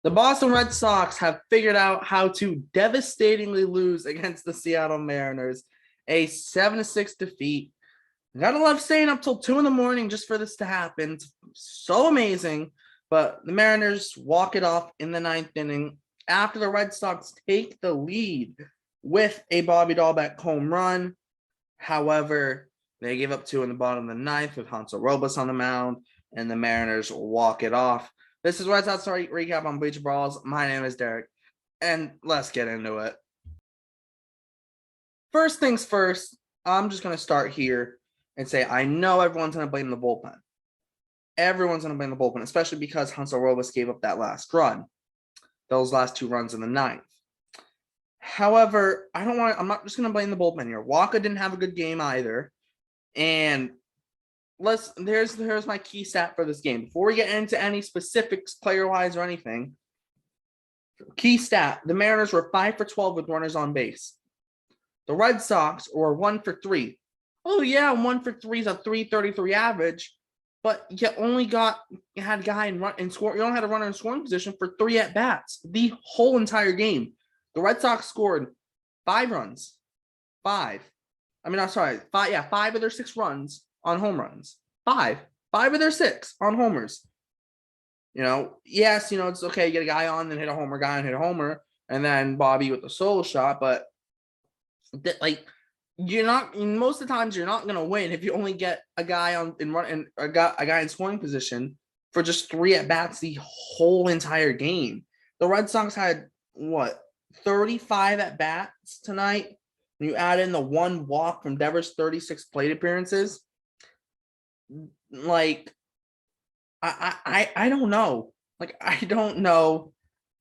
The Boston Red Sox have figured out how to devastatingly lose against the Seattle Mariners, a 7-6 defeat. Gotta love staying up till 2 in the morning just for this to happen. It's so amazing. But the Mariners walk it off in the ninth inning after the Red Sox take the lead with a Bobby Dahlbeck home run. However, they gave up 2 in the bottom of the ninth with Hansel Robles on the mound, and the Mariners walk it off. This is Red Sox recap on Bleacher Brawls. My name is Derek, and let's get into it. First things first, I'm just going to start here and say I know everyone's going to blame the bullpen. Everyone's going to blame the bullpen, especially because Hansel Robles gave up that last run, those last 2 runs in the ninth. However, I'm not just going to blame the bullpen here. Walker didn't have a good game either. And here's my key stat for this game. Before we get into any specifics player-wise or anything, key stat, the Mariners were 5 for 12 with runners on base. The Red Sox were 1 for 3. Oh yeah, 1 for 3 is a .333 average, but you only had a guy in score. You only had a runner in scoring position for 3 at-bats the whole entire game. The Red Sox scored 5 runs. 5. 5 of their 6 runs on home runs. 5 of their 6 on homers. Yes, it's okay. You get a guy on and hit a homer, guy and hit a homer, and then Bobby with the solo shot. But you're not. Most of the times, you're not gonna win if you only get a guy a guy in scoring position for just 3 at bats the whole entire game. The Red Sox had 35 at bats tonight. You add in the 1 walk from Devers' 36 plate appearances. I don't know. I don't know,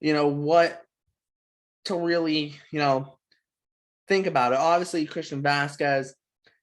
what to really, think about it. Obviously, Christian Vasquez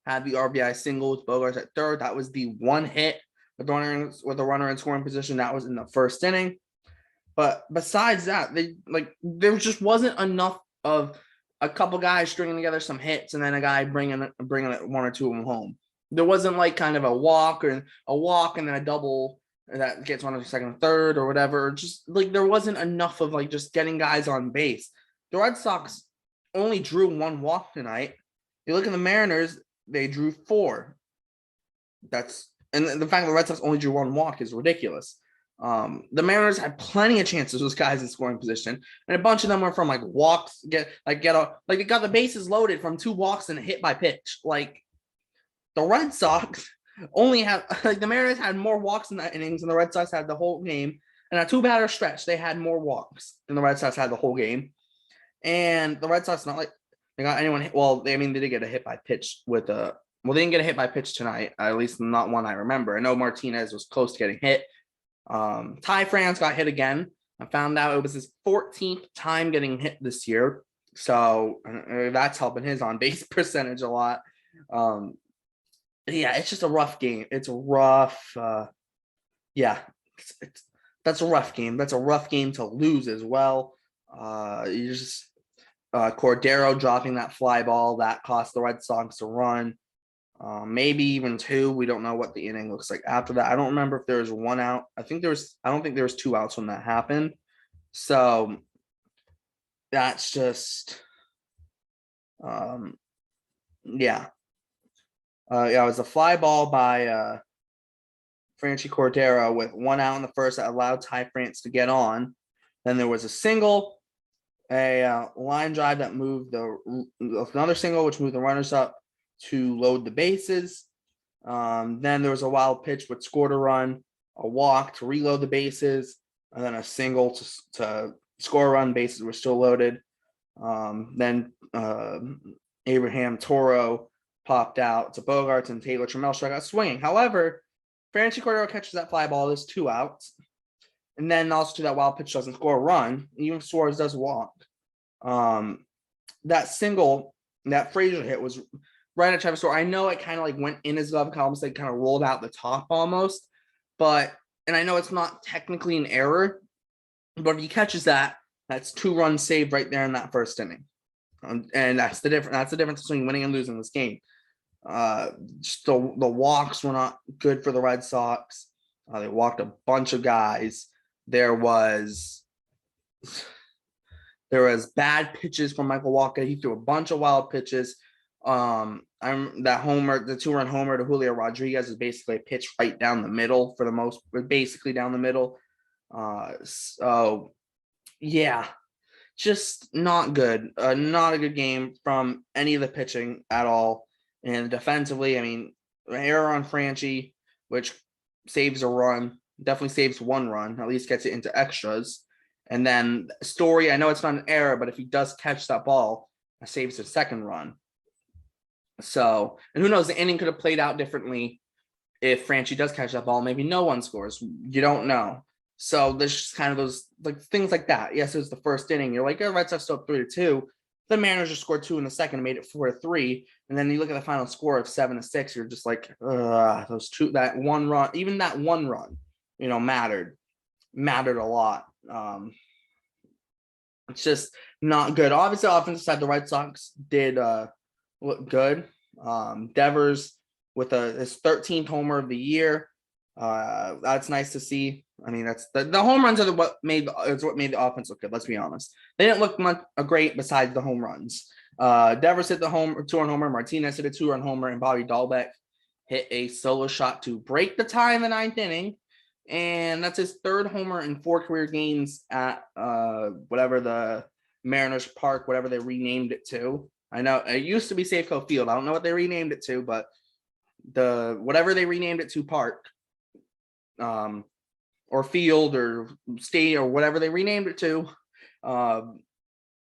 had the RBI single with Bogarts at third. That was the 1 hit with the runner in scoring position. That was in the first inning. But besides that, there just wasn't enough of a couple guys stringing together some hits and then a guy bringing 1 or 2 of them home. There wasn't kind of a walk and then a double that gets one of the second and third or whatever. Just there wasn't enough of just getting guys on base. The Red Sox only drew 1 walk tonight. You look at the Mariners, they drew 4. And the fact that the Red Sox only drew 1 walk is ridiculous. The Mariners had plenty of chances with guys in scoring position, and a bunch of them were from walks. They got the bases loaded from 2 walks and a hit by pitch. The Red Sox only have the Mariners had more walks in that innings than the Red Sox had the whole game. And a 2-batter stretch, they had more walks than the Red Sox had the whole game. And the Red Sox not they got anyone. Well, they did get a hit by pitch with a. Well, they didn't get a hit by pitch tonight. At least not one I remember. I know Martinez was close to getting hit. Ty France got hit again. I found out it was his 14th time getting hit this year. So that's helping his on-base percentage a lot. Yeah, it's just a rough game. It's a rough that's a rough game. That's a rough game to lose as well. Cordero dropping that fly ball that cost the Red Sox a run. Maybe even 2. We don't know what the inning looks like after that. I don't remember if there was 1 out. I don't think there was 2 outs when that happened. So that's just, it was a fly ball by Franchi Cordero with 1 out in the first that allowed Ty France to get on. Then there was a single, a line drive that moved another single, which moved the runners up to load the bases. Then there was a wild pitch which scored a run, a walk to reload the bases, and then a single to score a run. Bases were still loaded. Then Abraham Toro popped out to Bogarts and Taylor Trammell struck out swinging. However, Franchi Cordero catches that fly ball. There's 2 outs. And then also to that wild pitch doesn't score a run. Even Suarez does walk. That single, that Frazier hit was right at Travis Story. I know it kind of went in his glove, almost kind of rolled out the top almost. And I know it's not technically an error, but if he catches that, that's 2 runs saved right there in that first inning. And that's the difference. That's the difference between winning and losing this game. Just the walks were not good for the Red Sox. They walked a bunch of guys. There was There was bad pitches from Michael Walker. He threw a bunch of wild pitches. I'm that homer, the 2-run homer to Julio Rodriguez is basically a pitch right down the middle for the most, basically down the middle. So yeah, just not good. Not a good game from any of the pitching at all. And defensively, I mean, error on Franchi, which saves a run, definitely saves 1 run, at least gets it into extras. And then Story, I know it's not an error, but if he does catch that ball, it saves the 2nd run. So, and who knows, the inning could have played out differently if Franchi does catch that ball. Maybe no one scores. You don't know. So there's just kind of those like things like that. Yes, it was the first inning. You're like, oh, Red Sox still up 3-2. The Mariners just scored 2 in the second and made it 4-3. And then you look at the final score of 7-6. You're just like, those 2, that 1 run, even that 1 run, mattered a lot. It's just not good. Obviously, offensive side, the Red Sox did look good. Devers with his 13th homer of the year. That's nice to see. I mean, that's the home runs are what made the offense look good. Let's be honest. They didn't look much great besides the home runs. Devers hit the 2-run homer. Martinez hit a 2-run homer, and Bobby Dahlbeck hit a solo shot to break the tie in the 9th inning. And that's his 3rd homer in 4 career games at whatever the Mariners Park, whatever they renamed it to. I know it used to be Safeco Field. I don't know what they renamed it to, but whatever they renamed it to, park, or field or state or whatever they renamed it to.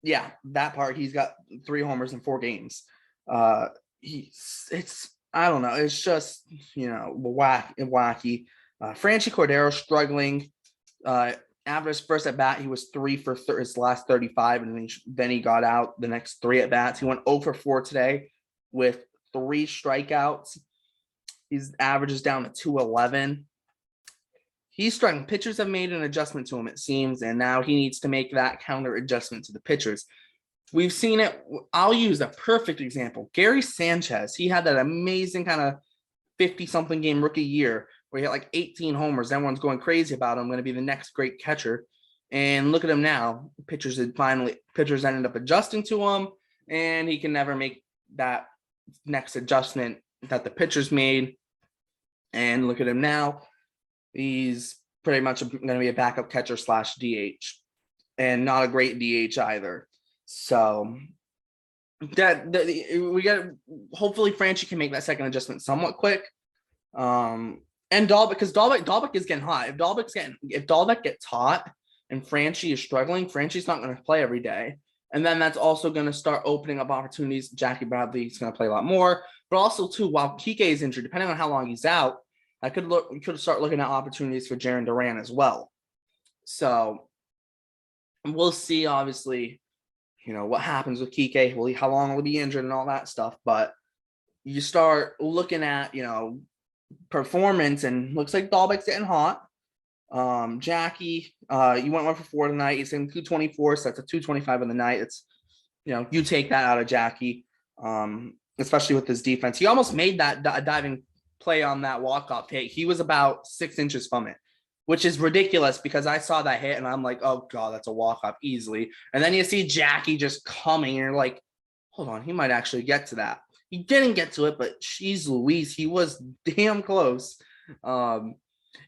Yeah, that part, he's got 3 homers in 4 games. I don't know. It's just, wacky. Franchi Cordero struggling. After his first at bat, he was 3 for his last 35, and then he got out the next 3 at bats. He went 0 for 4 today with 3 strikeouts. His average is down to 211. He's struggling. Pitchers have made an adjustment to him, it seems, and now he needs to make that counter adjustment to the pitchers. We've seen it. I'll use a perfect example. Gary Sanchez. He had that amazing kind of 50-something game rookie year where he had like 18 homers. Everyone's going crazy about him. Going to be the next great catcher. And look at him now. Pitchers ended up adjusting to him, and he can never make that next adjustment that the pitchers made. And look at him now. He's pretty much going to be a backup catcher / DH, and not a great DH either. So hopefully Franchi can make that second adjustment somewhat quick. And Dahlbeck is getting hot. If Dahlbeck gets hot and Franchi is struggling, Franchi's not going to play every day. And then that's also going to start opening up opportunities. Jackie Bradley's going to play a lot more. But also, too, while Kike is injured, depending on how long he's out, we could start looking at opportunities for Jarren Duran as well. So we'll see, obviously, what happens with Kike. How long will he be injured and all that stuff. But you start looking at, performance, and looks like Dahlbeck's getting hot. Jackie, you went 1 for 4 tonight. He's in 224, so that's a 225 in the night. It's, you take that out of Jackie, especially with his defense. He almost made that diving play on that walk-off hit. He was about 6 inches from it, which is ridiculous because I saw that hit and I'm like, oh God, that's a walk-off easily. And then you see Jackie just coming and you're like, hold on, he might actually get to that. He didn't get to it, but geez Louise, he was damn close. And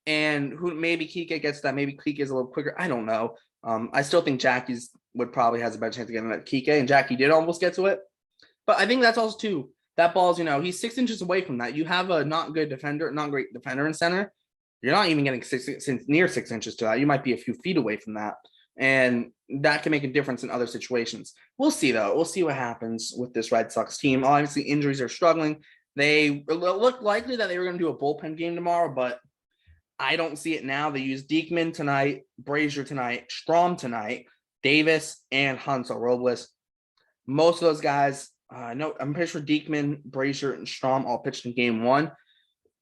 maybe Kike gets that. Maybe Kike is a little quicker. I don't know. I still think Jackie's probably has a better chance of getting that Kike, and Jackie did almost get to it. But I think that's also too. That ball's, he's 6 inches away from that. You have a not great defender in center. You're not even getting near 6 inches to that. You might be a few feet away from that. And that can make a difference in other situations. We'll see, though. We'll see what happens with this Red Sox team. Obviously, injuries are struggling. They look likely that they were going to do a bullpen game tomorrow, but I don't see it now. They use Diekman tonight, Brazier tonight, Strom tonight, Davis, and Hansel Robles. Most of those guys, I'm pretty sure Diekman, Brazier, and Strom all pitched in game 1.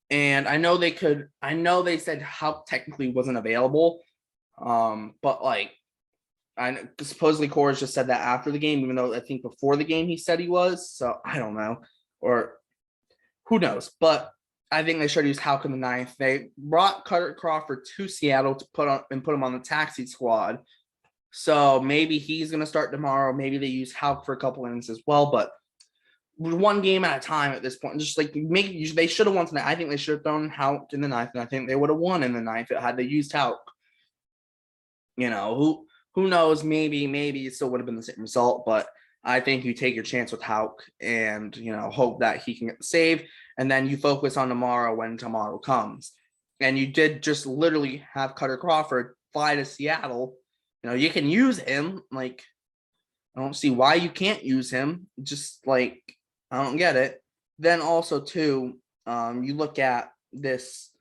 And I know they said Houck technically wasn't available. But I supposedly Coors just said that after the game, even though I think before the game he said he was. So I don't know, or who knows. But I think they should use Houck in the 9th. They brought Cutter Crawford to Seattle to put him on the taxi squad. So maybe he's going to start tomorrow. Maybe they use Houck for a couple innings as well, but one game at a time at this point. Just like they should have won tonight. I think they should have thrown Houck in the ninth, and I think they would have won in the ninth had they used Houck. Who knows? Maybe it still would have been the same result, but I think you take your chance with Houck and hope that he can get the save, and then you focus on tomorrow when tomorrow comes. And you did just literally have Cutter Crawford fly to Seattle. You can use him. Like, I don't see why you can't use him. Just like, I don't get it. Then also too, you look at this.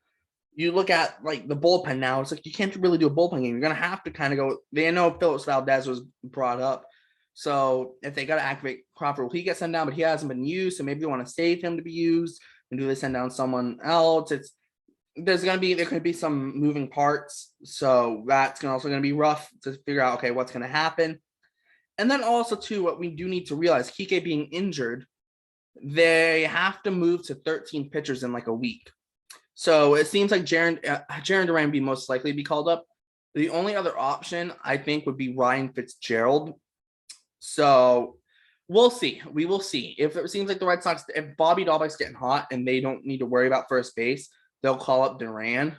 You look at like the bullpen now. It's like you can't really do a bullpen game. You're gonna have to kind of go. They know Phillips Valdez was brought up, so if they got to activate Crawford, he gets sent down, but he hasn't been used. So maybe they want to save him to be used, and do they send down someone else? There could be some moving parts, so that's also going to be rough to figure out. Okay, what's going to happen, and then also too, what we do need to realize, Kike being injured, they have to move to 13 pitchers in like a week. So it seems like Jarren Duran would be most likely to be called up. The only other option I think would be Ryan Fitzgerald. So we'll see. We will see. If it seems like the Red Sox, if Bobby Dalbec's getting hot and they don't need to worry about first base, they'll call up Duran.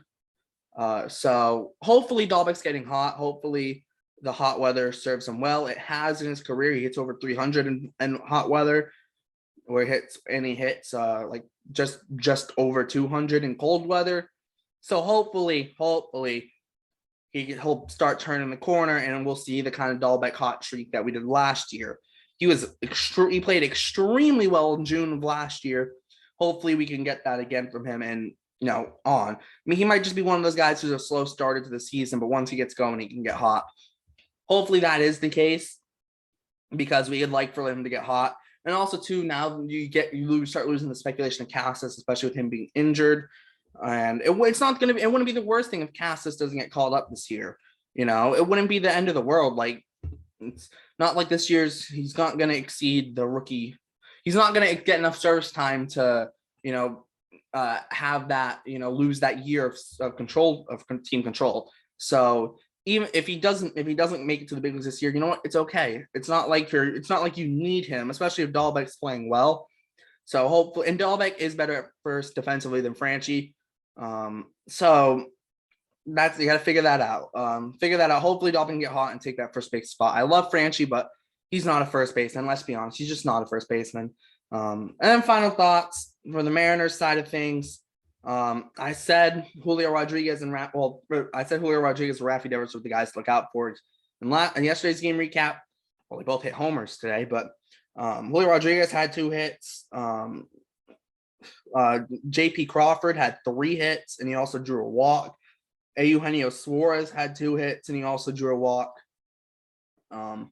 So hopefully Dalbec's getting hot. Hopefully the hot weather serves him well. It has in his career. He hits over 300 in hot weather, where he hits like just over 200 in cold weather. So hopefully he'll start turning the corner, and we'll see the kind of Dalbec hot streak that we did last year. He played extremely well in June of last year. Hopefully we can get that again from him and on. I mean, he might just be one of those guys who's a slow starter to the season, but once he gets going, he can get hot. Hopefully that is the case, because we would like for him to get hot. And also, too, now you start losing the speculation of Cassis, especially with him being injured. And it wouldn't be the worst thing if Cassis doesn't get called up this year. It wouldn't be the end of the world. Like, it's not like this year's, he's not going to exceed the rookie. He's not going to get enough service time to, have that, lose that year of control, of team control. So even if he doesn't make it to the big leagues this year, you know what? It's okay. It's not like you need him, especially if Dalbec's playing well. So hopefully, and Dalbec is better at first defensively than Franchy. So you got to figure that out. Hopefully Dalbec can get hot and take that first base spot. I love Franchy, but he's not a first baseman. Let's be honest. He's just not a first baseman. And then final thoughts for the Mariners side of things. I said Julio Rodriguez and Rafi Devers were the guys to look out for. In yesterday's game recap, well, they both hit homers today, but Julio Rodriguez had 2 hits. J.P. Crawford had 3 hits, and he also drew a walk. Eugenio Suarez had 2 hits, and he also drew a walk. And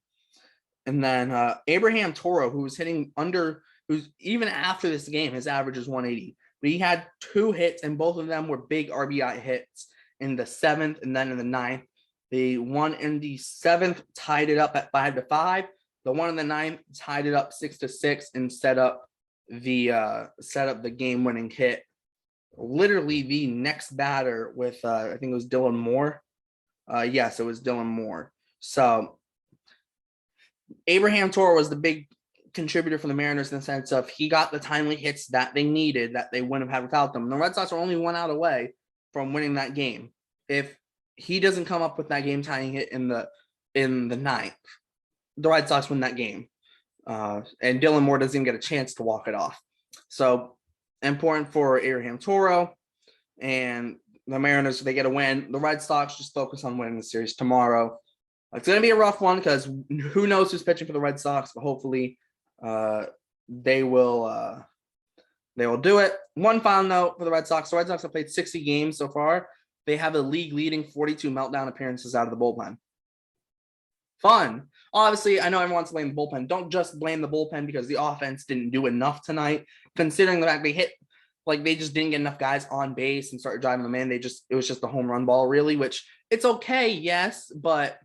then Abraham Toro, who's even after this game, his average is 180. But he had 2 hits, and both of them were big RBI hits in the 7th and then in the 9th. The one in the 7th tied it up at 5-5. The one in the 9th tied it up 6-6 and set up the game-winning hit. Literally the next batter with I think it was Dylan Moore. Yes, it was Dylan Moore. So Abraham Toro was the big contributor for the Mariners in the sense of he got the timely hits that they needed that they wouldn't have had without them. The Red Sox are only 1 out away from winning that game. If he doesn't come up with that game-tying hit in the 9th, the Red Sox win that game. And Dylan Moore doesn't even get a chance to walk it off. So important for Abraham Toro and the Mariners. They get a win. The Red Sox just focus on winning the series tomorrow. It's going to be a rough one because who knows who's pitching for the Red Sox, but hopefully they will do it. One final note for the Red Sox. The Red Sox have played 60 games so far. They have a league-leading 42 meltdown appearances out of the bullpen. Fun. Obviously, I know everyone wants to blame the bullpen. Don't just blame the bullpen because the offense didn't do enough tonight, considering the fact they just didn't get enough guys on base and started driving them in. It was just a home run ball, really, which it's okay, yes, but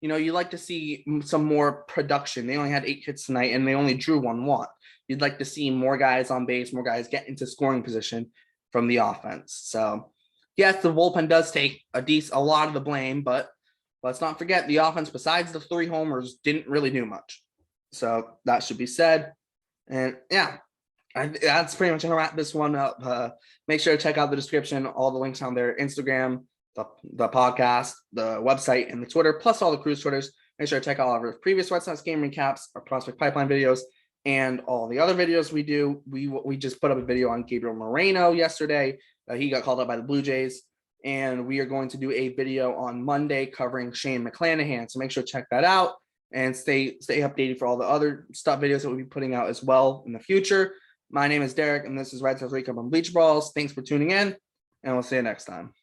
you like to see some more production. They only had 8 hits tonight, and they only drew 1 walk. You'd like to see more guys on base, more guys get into scoring position from the offense. So, yes, the bullpen does take a lot of the blame, but let's not forget the offense, besides the 3 homers, didn't really do much. So that should be said. And yeah, that's pretty much going to wrap this one up. Make sure to check out the description, all the links on their Instagram, the podcast, the website, and the Twitter, plus all the Cruise Twitters. Make sure to check out all of our previous Red Sox game recaps, our prospect pipeline videos, and all the other videos we do. We just put up a video on Gabriel Moreno yesterday. He got called up by the Blue Jays. And we are going to do a video on Monday covering Shane McClanahan. So make sure to check that out and stay updated for all the other stuff videos that we'll be putting out as well in the future. My name is Derek, and this is Red Sox Recap on Bleacher Brawls. Thanks for tuning in, and we'll see you next time.